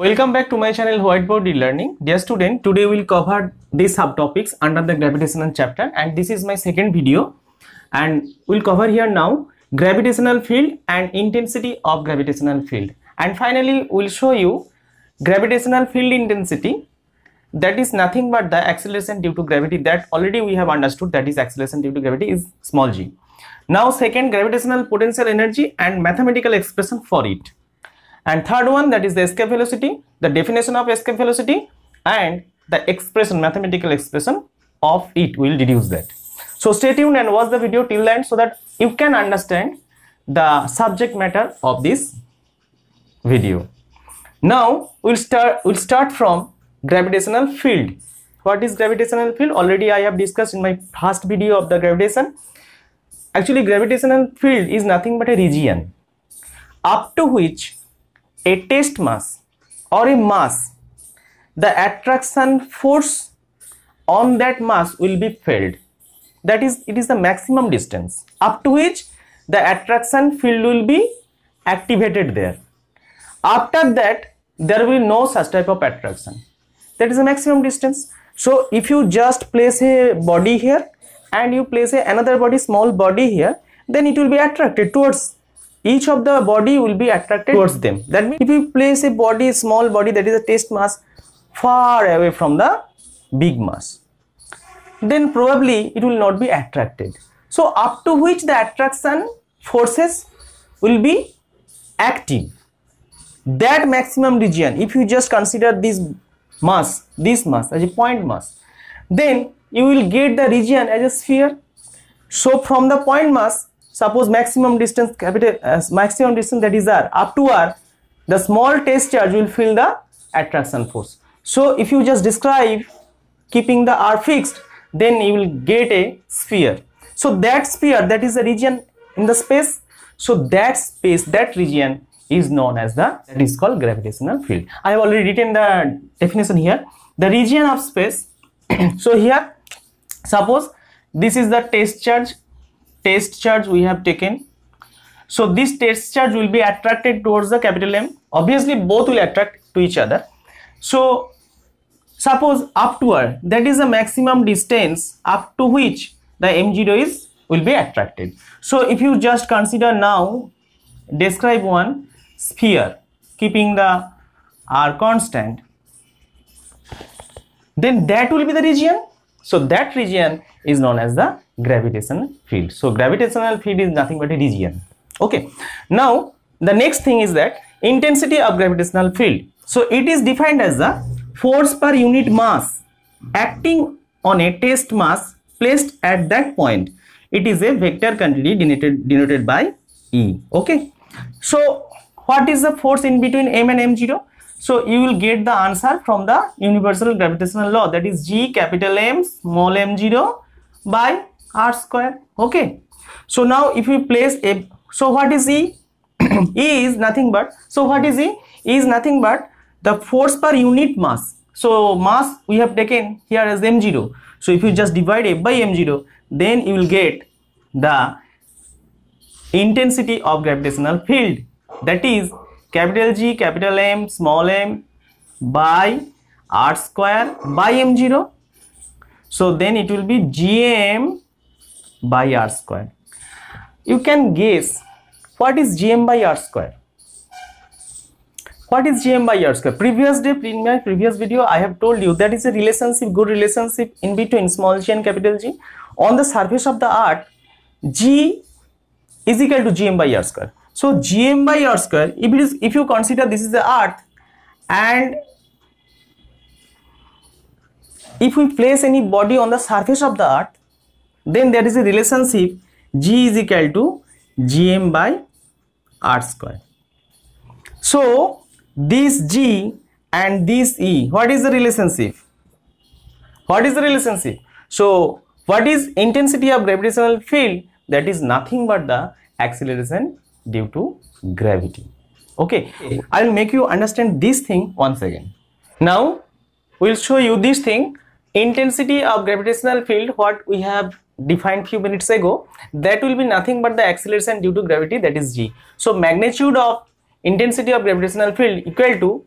Welcome back to my channel Whiteboard E-Learning. Dear student, today we will cover these subtopics under the gravitational chapter, and this is my second video, and we'll cover here now gravitational field and intensity of gravitational field, and finally we'll show you gravitational field intensity, that is nothing but the acceleration due to gravity, that already we have understood, that is acceleration due to gravity is small g. Now second, gravitational potential energy and mathematical expression for it. And third one, that is the escape velocity, the definition of escape velocity and the expression, mathematical expression of it. We will deduce that. So stay tuned and watch the video till the end so that you can understand the subject matter of this video. Now we'll start from gravitational field. What is gravitational field? Already I have discussed in my first video of the gravitation. Actually, gravitational field is nothing but a region up to which a test mass or a mass, the attraction force on that mass will be felt. That is, it is the maximum distance up to which the attraction field will be activated there. After that, there will be no such type of attraction. That is the maximum distance. So if you just place a body here and you place another body, small body here, then it will be attracted towards, each of the body will be attracted towards them. That means if you place a body, small body, that is a test mass, far away from the big mass, then probably it will not be attracted. So up to which the attraction forces will be active, that maximum region, if you just consider this mass as a point mass, then you will get the region as a sphere. So from the point mass, suppose maximum distance, maximum distance, that is r, up to r, the small test charge will feel the attraction force. So if you just describe keeping the r fixed, then you will get a sphere. So that sphere, that is the region in the space. So that space, that region is known as that is called gravitational field. I have already written the definition here. The region of space. So here, suppose this is the test charge we have taken. So this test charge will be attracted towards the capital M. Obviously both will attract to each other. So suppose up to r, that is the maximum distance up to which the M0 will be attracted. So if you just consider now, describe one sphere keeping the r constant, then that will be the region. So that region is known as the gravitational field. So gravitational field is nothing but a region. Okay. Now the next thing is that intensity of gravitational field. So it is defined as the force per unit mass acting on a test mass placed at that point. It is a vector quantity denoted by E. Okay. So what is the force in between M and M0? So you will get the answer from the universal gravitational law, that is G capital M small m0 by r square. Okay. So now if you place a, so what is E? E is nothing but, so what is E? E is nothing but the force per unit mass. So mass we have taken here as m0. So if you just divide A by m0, then you will get the intensity of gravitational field, that is capital G capital M small m by r square by m0. So then it will be Gm by r square. You can guess what is Gm by r square. What is Gm by r square? Previous day, in my previous video, I have told you that is a relationship, good relationship in between small g and capital G. On the surface of the earth, G is equal to Gm by r square. So Gm by r square, if you consider this is the earth, and if we place any body on the surface of the earth, then there is a relationship G is equal to Gm by r square. So this G and this E, what is the relationship? What is the relationship? So what is intensity of gravitational field? That is nothing but the acceleration due to gravity. Okay, I will make you understand this thing once again. Now we will show you this thing, intensity of gravitational field, what we have defined few minutes ago, that will be nothing but the acceleration due to gravity, that is G. So magnitude of intensity of gravitational field equal to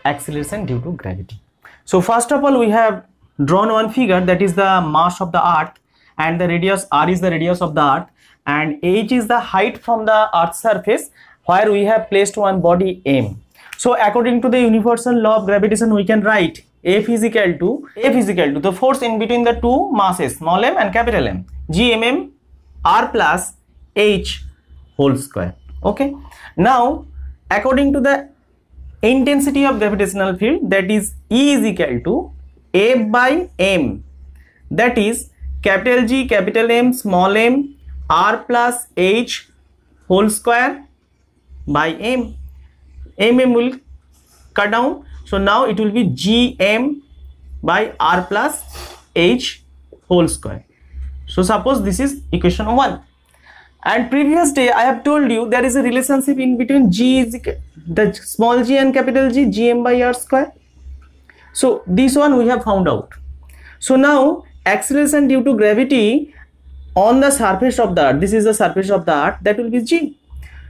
acceleration due to gravity. So first of all, we have drawn one figure, that is the mass of the earth, and the radius r is the radius of the earth, and h is the height from the earth's surface, where we have placed one body m. So according to the universal law of gravitation, we can write F is equal to the force in between the two masses, small m and capital M, Gmm r plus h whole square. Okay, now according to the intensity of gravitational field, that is E is equal to F by m, that is capital G capital M small m r plus h whole square by m. Mm will cut down, so now it will be Gm by r plus h whole square. So suppose this is equation 1, and previous day I have told you there is a relationship in between G is the small g and capital G, Gm by r square. So this one we have found out. So now acceleration due to gravity on the surface of the earth, this is the surface of the earth, that will be G.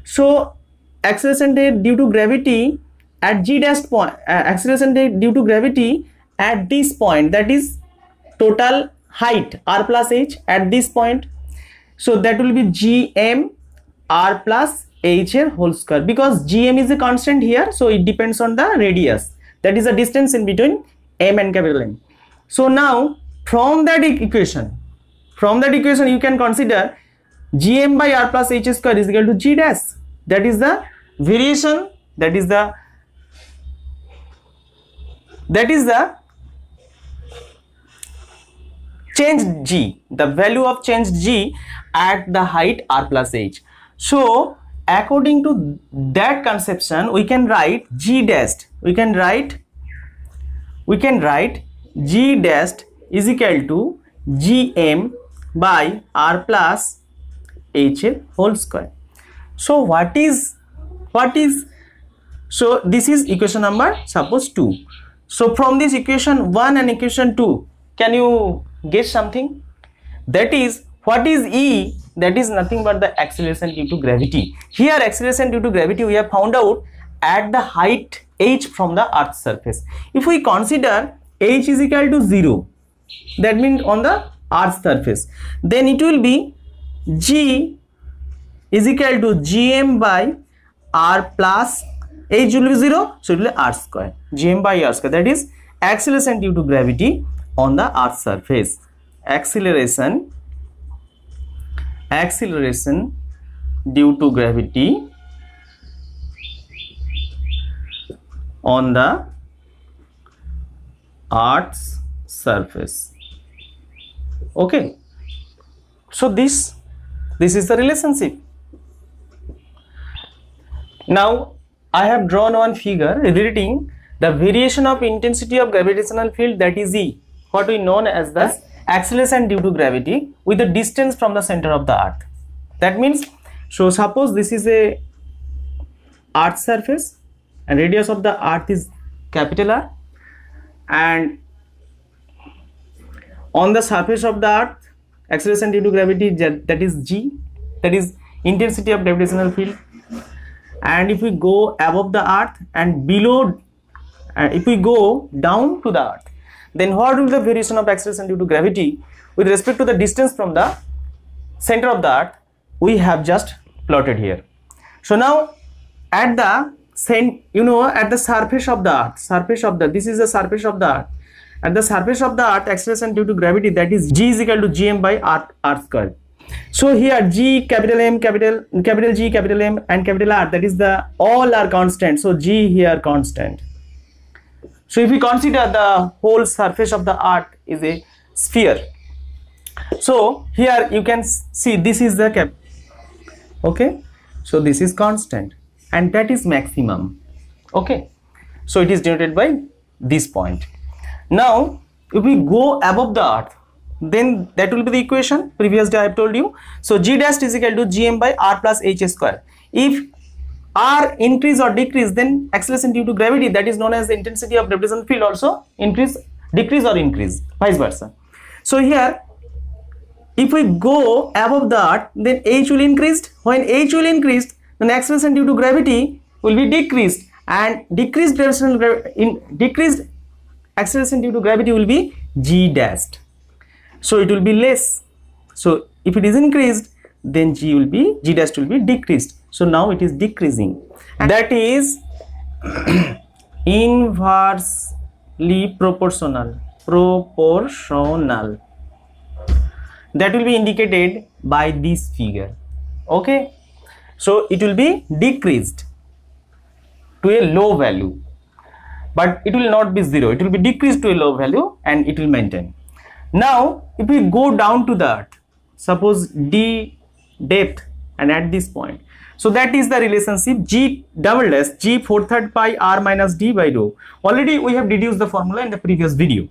So acceleration due to gravity at G dash point, acceleration due to gravity at this point, that is total height r plus h at this point, so that will be Gm r plus h whole square, because Gm is a constant here, so it depends on the radius, that is the distance in between m and capital M. So now from that equation you can consider Gm by r plus h square is equal to G dash, that is the variation, that is the change G, the value of change G at the height r plus h. So according to that conception, we can write G dash, we can write G dash is equal to Gm by r plus h whole square. So what is so this is equation number suppose 2. So from this equation 1 and equation 2, can you guess something? That is, what is E? That is nothing but the acceleration due to gravity. Here acceleration due to gravity we have found out at the height h from the earth's surface. If we consider h is equal to 0, that means on the earth's surface, then it will be G is equal to Gm by r plus h will be 0, so it will be r square, Gm by r square, that is acceleration due to gravity on the earth's surface. Acceleration due to gravity on the earth's surface. Okay, so this is the relationship. Now I have drawn one figure relating the variation of intensity of gravitational field, that is E, what we known as the acceleration due to gravity with the distance from the center of the earth. That means, so suppose this is a earth surface and radius of the earth is capital R, and on the surface of the earth acceleration due to gravity, that is G, that is intensity of gravitational field. And if we go above the earth and below, if we go down to the earth, then what will the variation of acceleration due to gravity with respect to the distance from the center of the earth we have just plotted here. So now at the at the surface of the earth, this is the surface of the earth. At the surface of the earth, acceleration due to gravity, that is G is equal to Gm by r square. So here G, capital M, capital G, capital M and capital R, that is the all are constant. So G here constant. So if we consider the whole surface of the earth is a sphere, so here you can see this is the cap. Okay, so this is constant and that is maximum. Okay, so it is denoted by this point. Now if we go above the earth, then that will be the equation previous day I have told you. So G dash is equal to Gm by r plus h square. If r increase or decrease, then acceleration due to gravity, that is known as the intensity of gravitational field, also increase, decrease or increase, vice versa. So here if we go above the earth, then h will increase. When h will increase, then acceleration due to gravity will be decreased, and decreased decreased acceleration due to gravity will be g dashed, so it will be less. So if it is increased, then g dashed will be decreased, so now it is decreasing, and that is inversely proportional. That will be indicated by this figure. Okay, so it will be decreased to a low value, but it will not be zero, it will be decreased to a low value and it will maintain. Now if we go down to the earth, suppose d depth, and at this point, so that is the relationship g double dash g 4/3 pi r minus d by rho. Already we have deduced the formula in the previous video.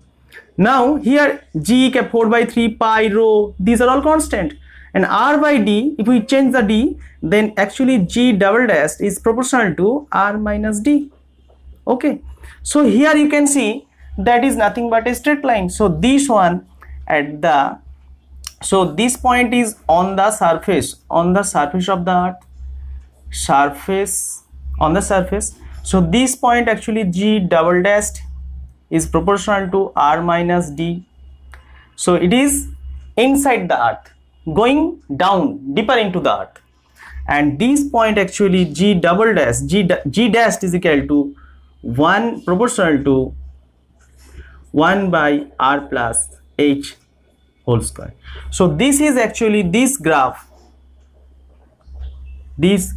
Now here g cap 4/3 pi rho, these are all constant, and r by d, if we change the d, then actually g double dash is proportional to r minus d. Okay, so here you can see that is nothing but a straight line. So this one at the, so this point is on the surface of the earth, on the surface. So this point actually g double dash is proportional to r minus d. So it is inside the earth, going down deeper into the earth, and this point actually g double dash g dash is equal to 1 proportional to 1 by r plus h whole square. So this is actually this graph is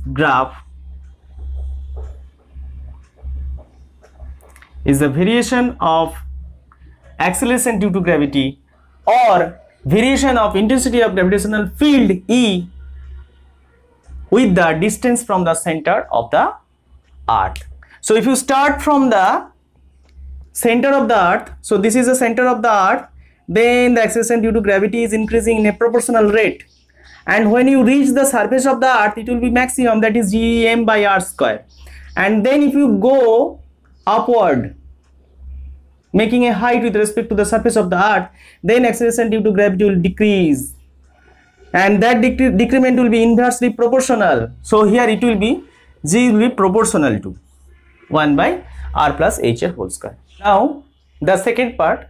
the variation of acceleration due to gravity or variation of intensity of gravitational field E with the distance from the center of the earth. So if you start from the center of the earth, so this is the center of the earth, then the acceleration due to gravity is increasing in a proportional rate, and when you reach the surface of the earth, it will be maximum, that is gm by r square. And then if you go upward, making a height with respect to the surface of the earth, then acceleration due to gravity will decrease, and that decrement will be inversely proportional. So here it will be g will be proportional to 1 by r plus h whole square. Now the second part,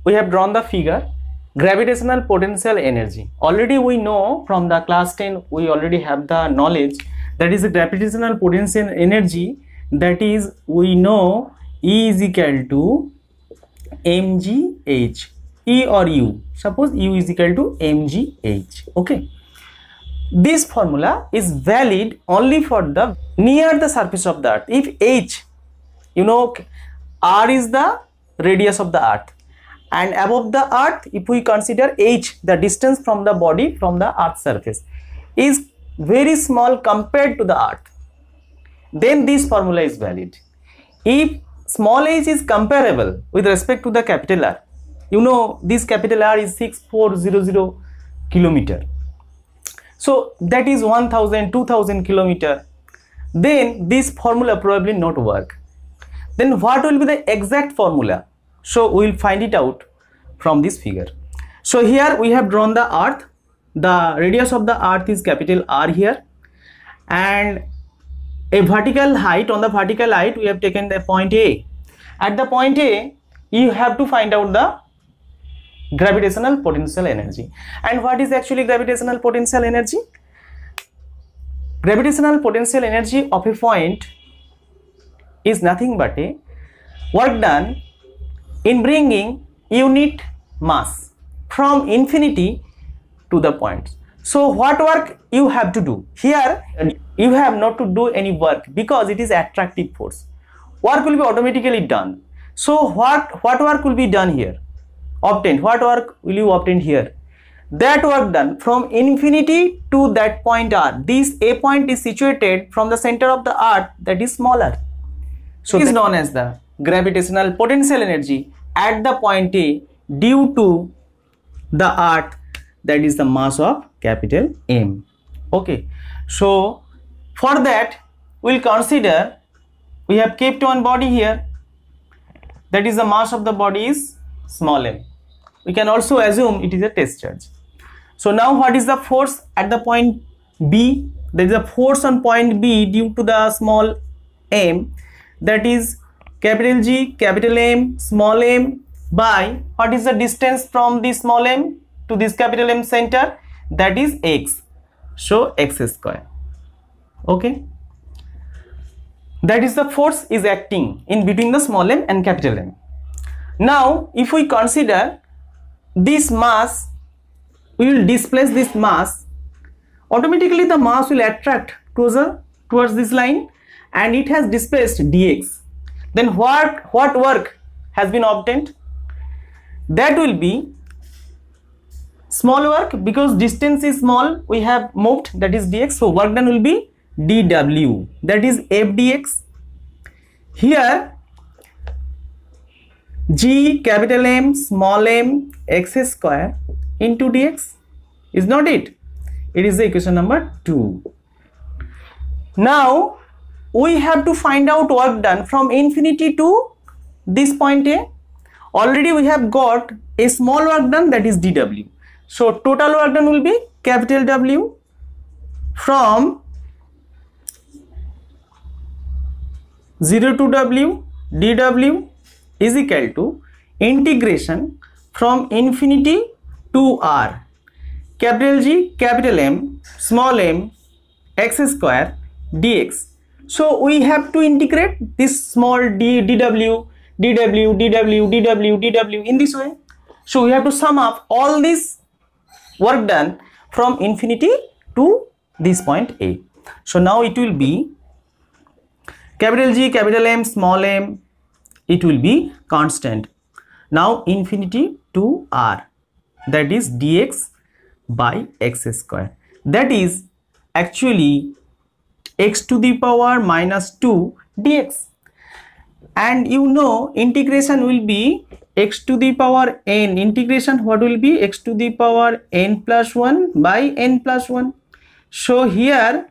we have drawn the figure gravitational potential energy. Already we know from the class 10, we already have the knowledge that is the gravitational potential energy, that is we know E is equal to mgh, E or U, suppose U is equal to mgh. Okay, this formula is valid only for the near the surface of the earth. If h, you know, r is the radius of the earth, and above the earth, if we consider h, the distance from the body from the earth's surface is very small compared to the earth, then this formula is valid. If small h is comparable with respect to the capital R, you know this capital R is 6400 kilometer, so that is 1000, 2000 kilometer, then this formula probably not work. Then what will be the exact formula? So we will find it out from this figure. So here we have drawn the earth, the radius of the earth is capital R here, and a vertical height, on the vertical height we have taken the point A. At the point A, you have to find out the gravitational potential energy. And what is actually gravitational potential energy? Gravitational potential energy of a point is nothing but a work done in bringing unit mass from infinity to the points. So what work you have to do? Here you have not to do any work because it is attractive force. Work will be automatically done. So what work will be done here? Obtained. What work will you obtain here? That work done from infinity to that point R. This A point is situated from the center of the earth, that is smaller. So this is known as the gravitational potential energy at the point A due to the earth, that is the mass of capital M. Okay, so for that we'll consider we have kept one body here, that is the mass of the body is small m. We can also assume it is a test charge. So now what is the force at the point B? There is a force on point B due to the small m, that is capital G, capital M, small m by what is the distance from this small m to this capital M center, that is x. So x square. Okay, that is the force is acting in between the small m and capital M. Now if we consider this mass, we will displace this mass, automatically the mass will attract towards this line and it has displaced dx. Then what work has been obtained? That will be small work, because distance is small, we have moved, that is dx. So work done will be dw, that is f dx. Here g capital M small m x square into dx, is not it? It is the equation number 2. Now we have to find out work done from infinity to this point A. Already we have got a small work done, that is dw. So total work done will be capital W from 0 to w dw is equal to integration from infinity to r, capital G capital M small m x square dx. So we have to integrate this small dw in this way. So we have to sum up all this work done from infinity to this point A. So now it will be capital G capital M small m, it will be constant. Now infinity to r, that is dx by x square, that is actually x to the power minus 2 dx. And you know integration will be x to the power n, integration what will be x to the power n plus 1 by n plus 1. So here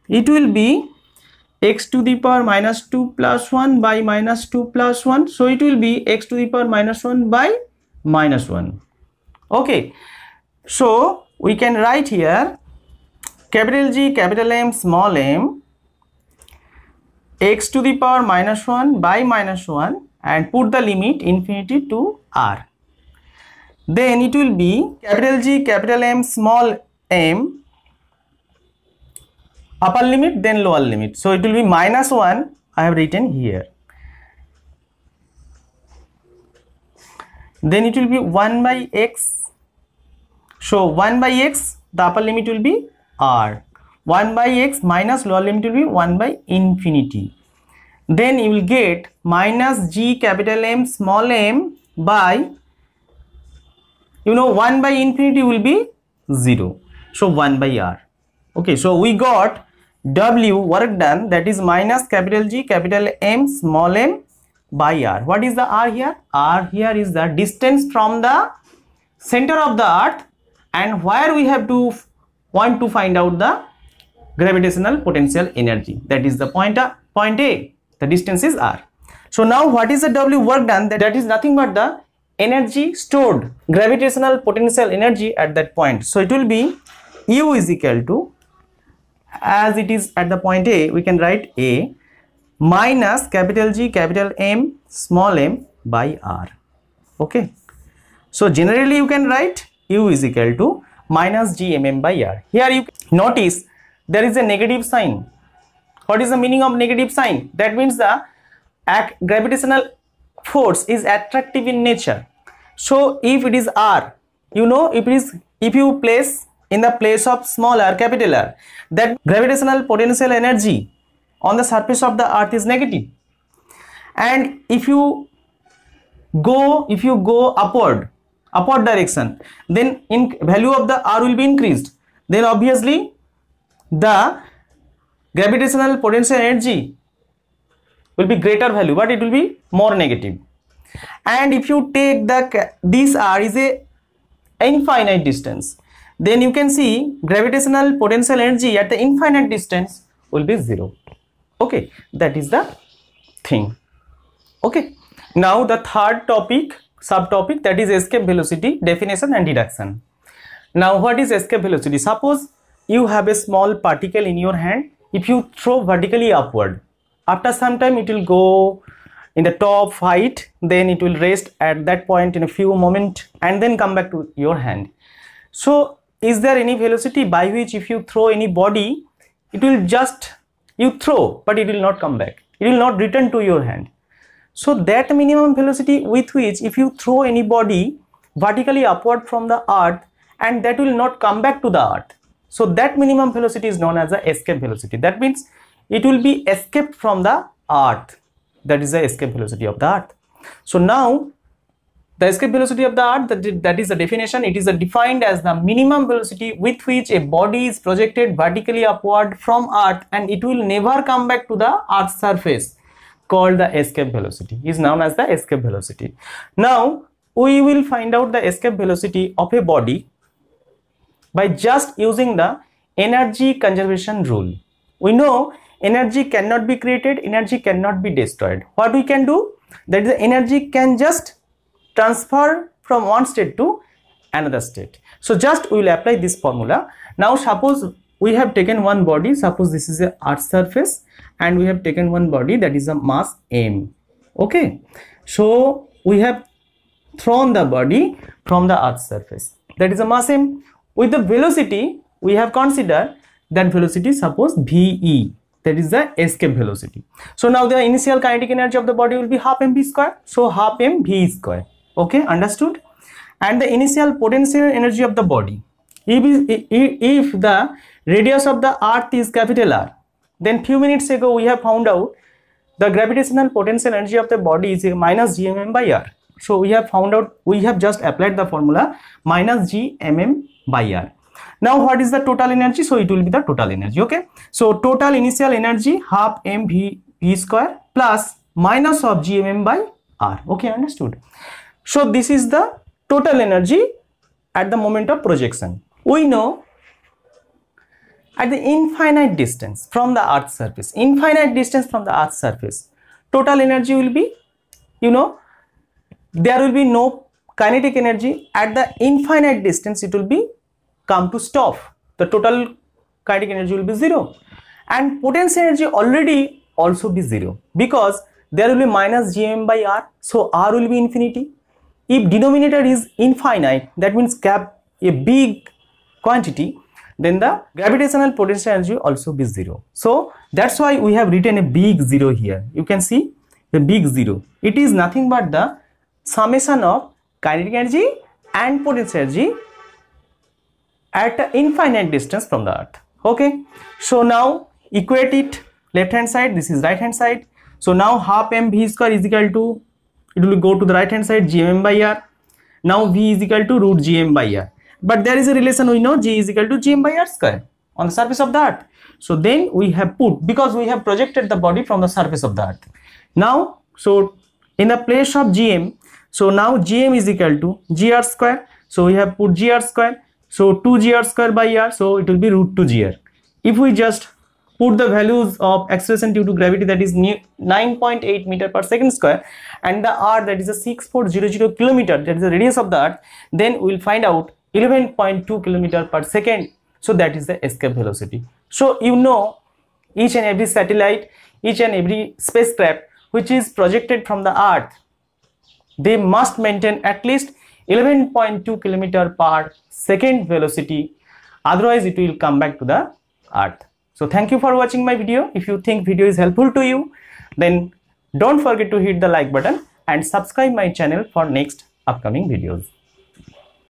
it will be x to the power minus 2 plus 1 by minus 2 plus 1. So it will be x to the power minus 1 by minus 1. Okay, so we can write here capital G capital M small m x to the power minus 1 by minus 1 and put the limit infinity to r. Then it will be capital G capital M small m upper limit then lower limit. So it will be minus 1, I have written here. Then it will be 1 by x. So 1 by x, the upper limit will be r. 1 by x minus lower limit will be 1 by infinity. Then you will get minus G capital M small m by, 1 by infinity will be 0. So 1 by r. Okay, so we got W work done, that is minus capital G capital M small m by r. What is the r here? R here is the distance from the center of the earth and where we have to want to find out the gravitational potential energy, that is the point A, the distance is r. So now what is the W work done? That is nothing but the energy stored, gravitational potential energy at that point. So it will be U is equal to, as it is at the point A, we can write A minus capital G capital M small m by r. Okay, so generally you can write U is equal to minus G mm by r. Here you notice there is a negative sign. What is the meaning of negative sign? That means the gravitational force is attractive in nature. So if it is r, if you place in the place of small r capital R, that gravitational potential energy on the surface of the earth is negative. And if you go upward direction, then in value of the r will be increased. Then obviously the gravitational potential energy will be greater value, but it will be more negative. And if you take this r is a infinite distance, then you can see gravitational potential energy at the infinite distance will be 0. Okay, that is the thing. Okay, now the third subtopic, that is escape velocity, definition and deduction. Now what is escape velocity? Suppose you have a small particle in your hand. If you throw vertically upward, after some time it will go in the top height, then it will rest at that point in a few moments and then come back to your hand. So is there any velocity by which if you throw any body, it will just, you throw but it will not come back, it will not return to your hand. So that minimum velocity with which if you throw any body vertically upward from the earth and that will not come back to the earth, so that minimum velocity is known as the escape velocity. That means it will be escaped from the earth. That is the escape velocity of the earth. So now the escape velocity of the earth, that is the definition. It is defined as the minimum velocity with which a body is projected vertically upward from earth and it will never come back to the earth's surface, called the escape velocity, is known as the escape velocity. Now we will find out the escape velocity of a body by just using the energy conservation rule. We know energy cannot be created, energy cannot be destroyed. What we can do, that is the energy can just transfer from one state to another state. So just we will apply this formula. Now suppose we have taken one body, suppose this is a earth surface and we have taken one body that is a mass m. Okay, so we have thrown the body from the earth surface, that is a mass m. With the velocity we have considered that velocity, suppose ve, that is the escape velocity. So now the initial kinetic energy of the body will be half mv square, so half mv square. Okay, understood? And the initial potential energy of the body, if the radius of the earth is capital R, then few minutes ago we have found out the gravitational potential energy of the body is minus gmm by r. So we have found out, we have just applied the formula minus gmm by r. Now what is the total energy? So it will be the total energy. Okay, so total initial energy half mv square plus minus of gmm by r. Okay, understood? So this is the total energy at the moment of projection. We know at the infinite distance from the earth's surface, infinite distance from the earth's surface, total energy will be, you know, there will be no kinetic energy. At the infinite distance it will be come to stop, the total kinetic energy will be 0 and potential energy already also be 0 because there will be minus gm by r, so r will be infinity. If denominator is infinite, that means a big quantity, then the gravitational potential energy will also be 0. So that's why we have written a big 0 here. You can see the big 0. It is nothing but the summation of kinetic energy and potential energy at an infinite distance from the earth. Okay, so now equate it, left hand side, this is right hand side. So now half mv square is equal to, it will go to the right hand side, gm by r. Now v is equal to root gm by r, but there is a relation, we know g is equal to gm by r square on the surface of the earth. So then we have put, because we have projected the body from the surface of the earth. Now so in the place of gm, so now gm is equal to gr square, so we have put gr square, so 2gr square by r, so it will be root 2gr. If we just put the values of acceleration due to gravity, that is 9.8 meter per second square, and the r, that is a 6400 kilometer, that is the radius of the earth, then we will find out 11.2 kilometer per second. So that is the escape velocity. So you know, each and every satellite, each and every spacecraft which is projected from the earth, they must maintain at least 11.2 kilometer per second velocity, otherwise it will come back to the earth. So thank you for watching my video. If you think video is helpful to you, then don't forget to hit the like button and subscribe my channel for next upcoming videos.